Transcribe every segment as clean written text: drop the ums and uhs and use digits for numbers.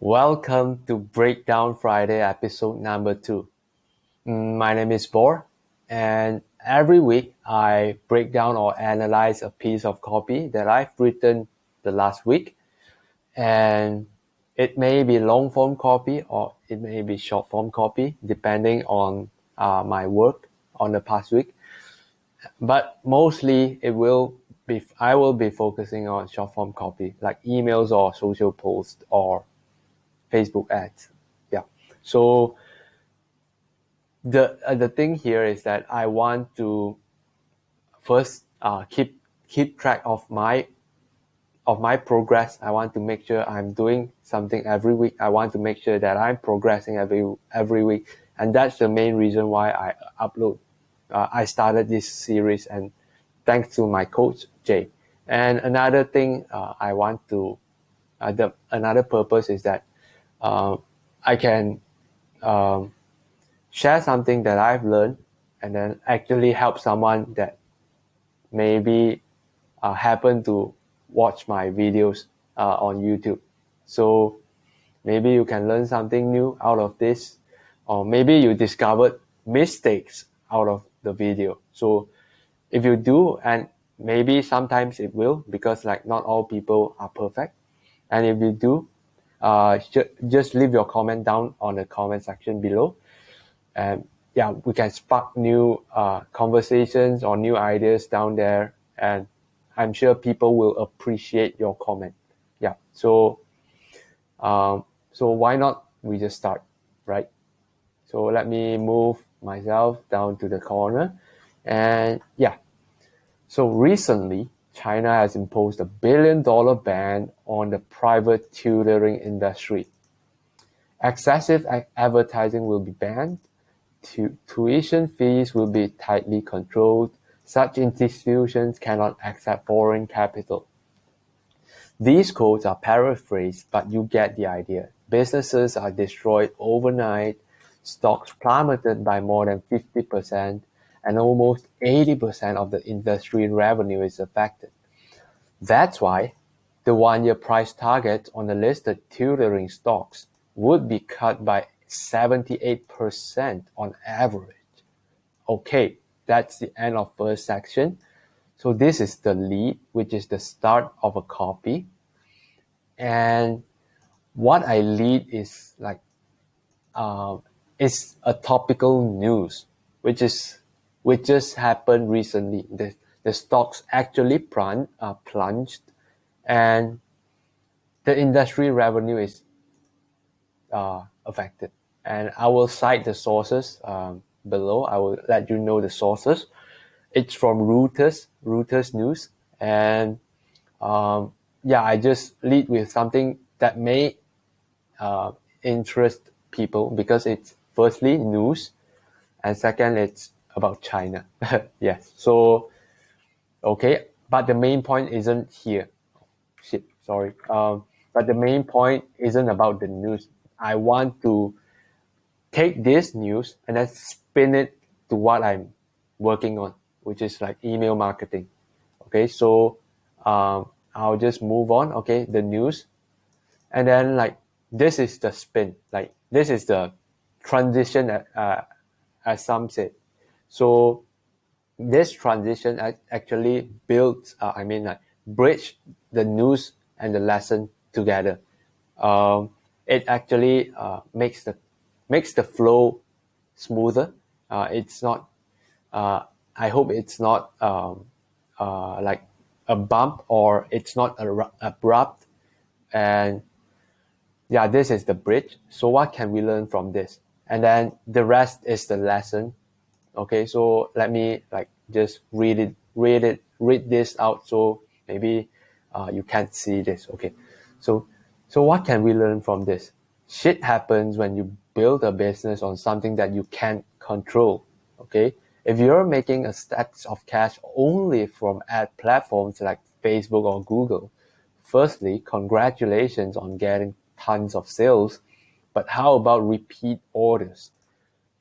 Welcome to Breakdown Friday episode number 2. My name is Bor, and every week I break down or analyze a piece of copy that I've written the last week. And it may be long form copy or it may be short form copy depending on my work on the past week. But mostly I will be focusing on short form copy like emails or social posts or Facebook ads. Yeah. So the thing here is that I want to first keep track of my progress. I want to make sure I'm doing something every week. I want to make sure that I'm progressing every week, and that's the main reason why I upload. I started this series, and thanks to my coach Jay. And another thing I want to another purpose is that I can share something that I've learned and then actually help someone that maybe happen to watch my videos on YouTube. So maybe you can learn something new out of this, or maybe you discovered mistakes out of the video. So if you do, and maybe sometimes it will, because like not all people are perfect. And if you do, just leave your comment down on the comment section below. And yeah, we can spark new conversations or new ideas down there, and I'm sure people will appreciate your comment. Yeah, so why not we just start, right? So let me move myself down to the corner, and yeah. So recently, China has imposed a $1 billion ban on the private tutoring industry. Excessive advertising will be banned. Tuition fees will be tightly controlled. Such institutions cannot accept foreign capital. These codes are paraphrased, but you get the idea. Businesses are destroyed overnight, stocks plummeted by more than 50%, and almost 80% of the industry revenue is affected. That's why the one-year price target on the listed tutoring stocks would be cut by 78% on average. Okay, that's the end of first section. So this is the lead, which is the start of a copy. And what I lead is like is a topical news, which just happened recently. The stocks actually plunged, and the industry revenue is affected. And I will cite the sources below. I will let you know the sources. It's from Reuters News, and yeah, I just lead with something that may interest people because it's firstly news, and second it's about China. Yes, so okay, but the main point isn't here. Shit, sorry. But the main point isn't about the news. I want to take this news and then spin it to what I'm working on, which is like email marketing. Okay, so I'll just move on. Okay, the news, and then like this is the spin. Like this is the transition, as some said. So this transition actually builds, like bridge the news and the lesson together. It actually makes the flow smoother. It's not. I hope it's not like a bump, or it's not abrupt. And yeah, this is the bridge. So what can we learn from this? And then the rest is the lesson. Okay, so let me like just read this out. So maybe you can't see this. Okay, so what can we learn from this? Shit happens when you build a business on something that you can't control. Okay, if you're making a stacks of cash only from ad platforms like Facebook or Google, firstly, congratulations on getting tons of sales. But how about repeat orders?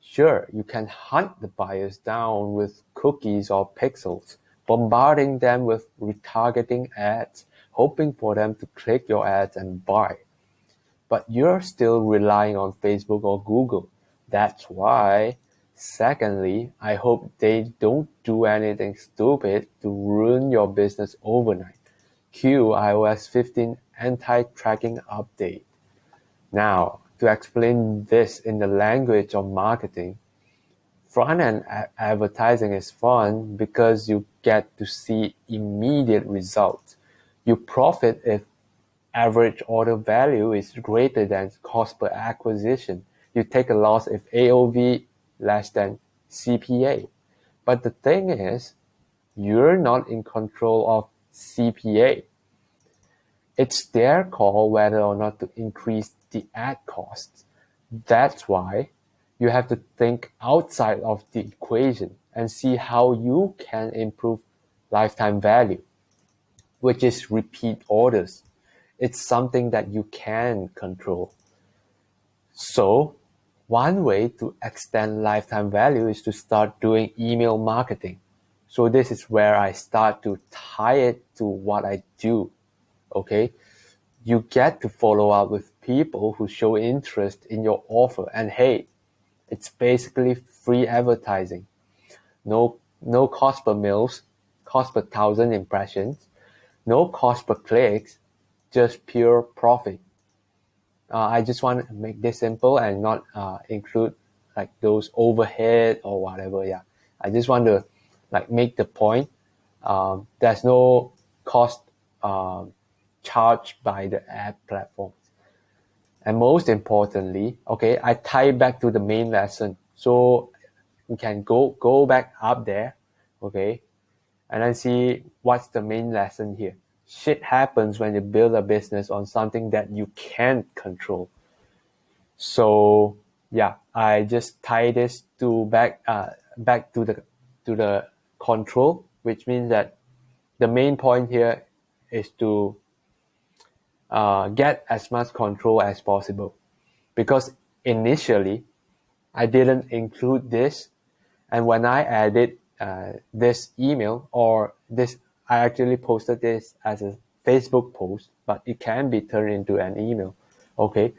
Sure, you can hunt the buyers down with cookies or pixels, bombarding them with retargeting ads, hoping for them to click your ads and buy. but you're still relying on Facebook or Google. That's why, secondly, I hope they don't do anything stupid to ruin your business overnight. Cue iOS 15 anti-tracking update. Now, to explain this in the language of marketing, front-end advertising is fun because you get to see immediate results. You profit if average order value is greater than cost per acquisition. You take a loss if AOV less than CPA. But the thing is, you're not in control of CPA. It's their call whether or not to increase the ad costs. That's why you have to think outside of the equation and see how you can improve lifetime value, which is repeat orders. It's something that you can control. So one way to extend lifetime value is to start doing email marketing. So this is where I start to tie it to what I do. Okay. You get to follow up with people who show interest in your offer, and hey, it's basically free advertising. No cost per mils, cost per 1,000 impressions, no cost per clicks, just pure profit. I just want to make this simple and not include like those overhead or whatever. Yeah, I just want to like make the point. There's no cost charged by the ad platforms. And most importantly, okay, I tie back to the main lesson. So we can go back up there, okay, and then see what's the main lesson here. Shit happens when you build a business on something that you can't control. So yeah, I just tie this to back to the control, which means that the main point here is to get as much control as possible, because initially I didn't include this, and when I added this email or this, I actually posted this as a Facebook post, but it can be turned into an email. Okay,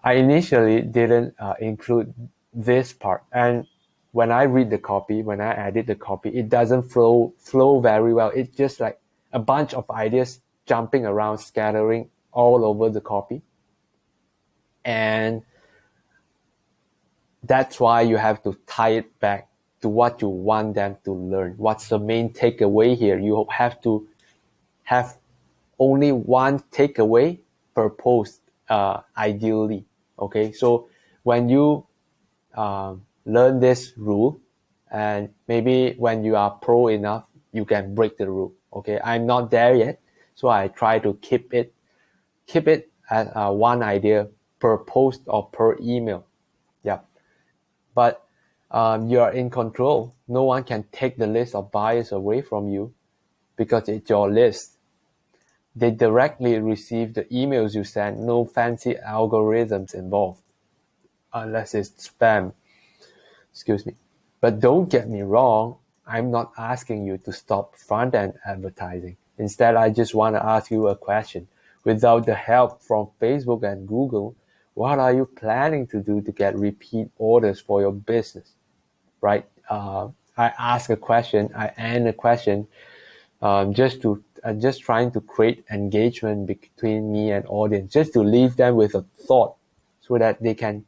I initially didn't include this part, and when I read the copy, when I edit the copy, it doesn't flow very well. It's just like a bunch of ideas jumping around, scattering all over the copy, and that's why you have to tie it back to what you want them to learn. What's the main takeaway here? You have to have only one takeaway per post, ideally. Okay, so when you learn this rule, and maybe when you are pro enough, you can break the rule. Okay, I'm not there yet, so I try to keep it as one idea per post or per email. Yeah, but you are in control. No one can take the list of buyers away from you because it's your list. They directly receive the emails you send. No fancy algorithms involved, unless it's spam. Excuse me. But don't get me wrong, I'm not asking you to stop front-end advertising. Instead, I just want to ask you a question. Without the help from Facebook and Google, what are you planning to do to get repeat orders for your business? Right? I ask a question, I end a question, just trying to create engagement between me and audience, just to leave them with a thought, so that they can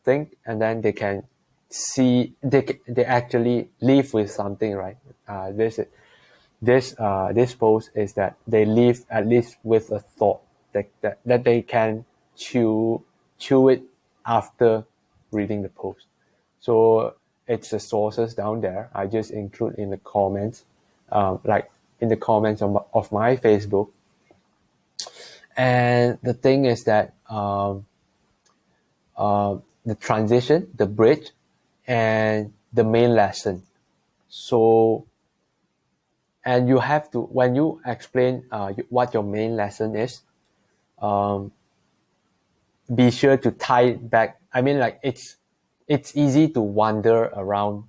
think, and then they can see, they actually leave with something, right? This post is that they leave at least with a thought that they can chew it after reading the post. So it's the sources down there. I just include in the comments, like in the comments of my Facebook. And the thing is that the transition, the bridge, and the main lesson. So, and you have to, when you explain what your main lesson is, be sure to tie it back. I mean, like it's easy to wander around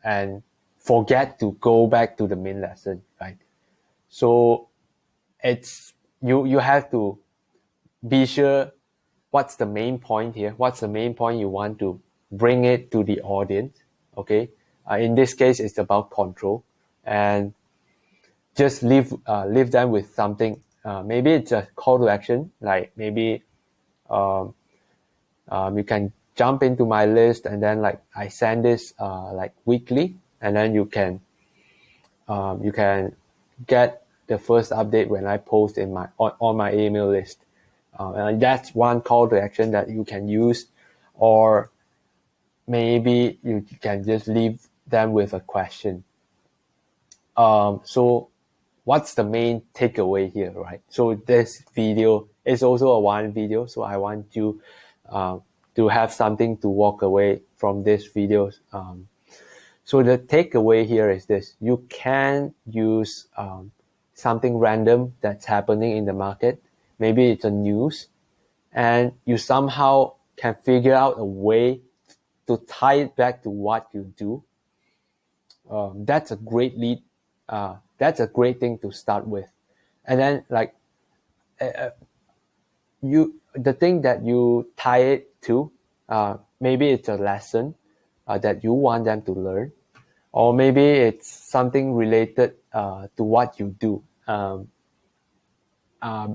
and forget to go back to the main lesson, right? So it's you have to be sure what's the main point here. What's the main point you want to bring it to the audience? Okay. In this case, it's about control, and just leave them with something. Maybe it's a call to action, like maybe you can jump into my list, and then like I send this like weekly, and then you can get the first update when I post in my on my email list. And that's one call to action that you can use, or maybe you can just leave them with a question. So what's the main takeaway here, right? So this video is also a one video, so I want you to have something to walk away from this video. So the takeaway here is this: you can use something random that's happening in the market. Maybe it's a news, and you somehow can figure out a way to tie it back to what you do. That's a great lead. That's a great thing to start with. And then like the thing that you tie it to, maybe it's a lesson that you want them to learn, or maybe it's something related to what you do.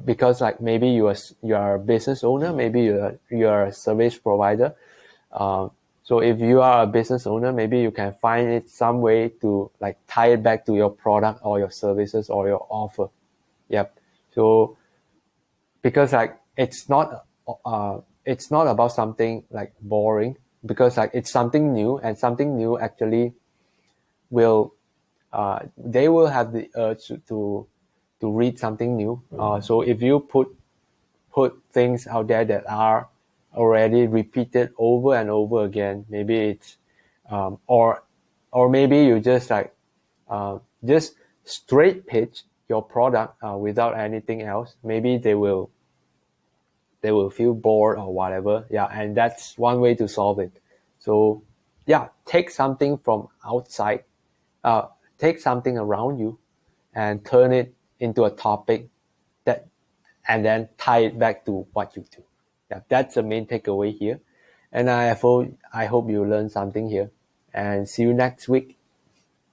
Because like maybe you're a business owner, maybe you're a service provider. So if you are a business owner, maybe you can find it some way to like tie it back to your product or your services or your offer. Yep. So because like it's not about something like boring, because like it's something new, and something new actually will they will have the urge to read something new. So if you put things out there that are already repeated over and over again, maybe it's or maybe you just like just straight pitch your product without anything else. Maybe they will feel bored or whatever. Yeah, and that's one way to solve it. So yeah, take something from outside, uh, take something around you, and turn it into a topic that, and then tie it back to what you do. Yeah, that's the main takeaway here. And I hope you learned something here. And see you next week.